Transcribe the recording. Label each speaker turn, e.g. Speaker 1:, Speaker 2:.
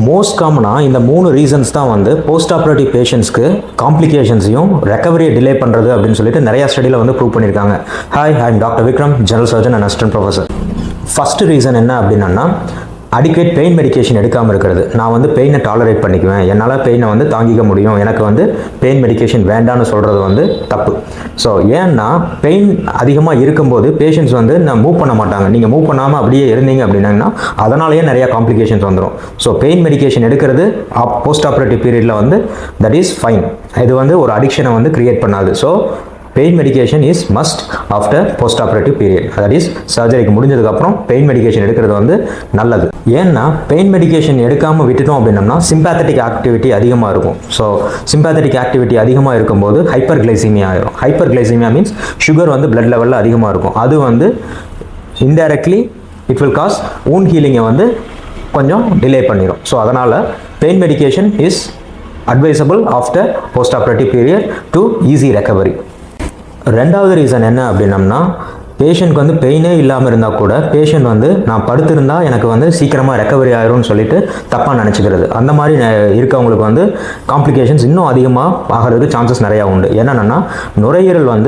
Speaker 1: Most காமனாக இந்த 3 reasons தான் வந்து போஸ்ட் ஆப்ரேட்டிவ் பேஷண்ட்ஸ்க்கு காம்ப்ளிகேஷன்ஸையும் ரெக்கவரியை டிலே பண்ணுறது அப்படின்னு சொல்லிட்டு நிறையா ஸ்டடியில் வந்து ப்ரூவ் பண்ணியிருக்காங்க. Hi, I am doctor Vikram, general surgeon and assistant professor. First reason என்ன அப்படின்னா, அடிக்குவேட் பெயின் மெடிக்கேஷன் எடுக்காமல் இருக்கிறது. நான் வந்து பெயினை டாலரேட் பண்ணிக்குவேன், என்னால் பெயினை வந்து தாங்கிக்க முடியும், எனக்கு வந்து பெயின் மெடிக்கேஷன் வேண்டான்னு சொல்கிறது வந்து தப்பு. ஸோ ஏன்னா பெயின் அதிகமாக இருக்கும்போது பேஷண்ட்ஸ் வந்து நான் மூவ் பண்ண மாட்டாங்க. நீங்கள் மூவ் பண்ணாமல் அப்படியே இருந்தீங்க அப்படின்னா அதனாலேயே நிறையா காம்ப்ளிகேஷன்ஸ் வந்துடும். ஸோ பெயின் மெடிக்கேஷன் எடுக்கிறது போஸ்ட் ஆப்ரேட்டிவ் பீரியடில் வந்து தட் இஸ் ஃபைன். இது வந்து ஒரு அடிக்ஷனை வந்து கிரியேட் பண்ணாது. So pain medication is must after post operative period. That is சர்ஜரிக்கு முடிஞ்சதுக்கப்புறம் பெயின் மெடிக்கேஷன் எடுக்கிறது வந்து நல்லது. ஏன்னா பெயின் மெடிக்கேஷன் எடுக்காமல் விட்டுட்டோம் அப்படின்னம்னா சிம்பேத்தட்டிக் ஆக்டிவிட்டி அதிகமாக இருக்கும். ஸோ சிம்பேத்தட்டிக் ஆக்டிவிட்டி அதிகமாக இருக்கும்போது ஹைப்பர் கிளைசீமியா ஆயிரும். ஹைப்பர் கிளைசீமியா மீன்ஸ் சுகர் வந்து பிளட் லெவலில் அதிகமாக இருக்கும். அது வந்து indirectly it will cause wound ஹீலிங்கை வந்து கொஞ்சம் டிலே பண்ணிடும். ஸோ அதனால் pain medication is advisable after post operative period to easy recovery. ரெண்டாவது ரீசன் என்ன அப்படின்னம்னா, பேஷண்ட்க்கு வந்து பெயினே இல்லாமல் இருந்தால் கூட பேஷண்ட் வந்து நான் படுத்திருந்தா எனக்கு வந்து சீக்கிரமாக ரெக்கவரி ஆயிரும்னு சொல்லிட்டு தப்பாக நினச்சிக்கிறது. அந்த மாதிரி இருக்கவங்களுக்கு வந்து காம்ப்ளிகேஷன்ஸ் இன்னும் அதிகமாக ஆகிறதுக்கு சான்சஸ் நிறையா உண்டு. என்னென்னா நுரையீரல் வந்து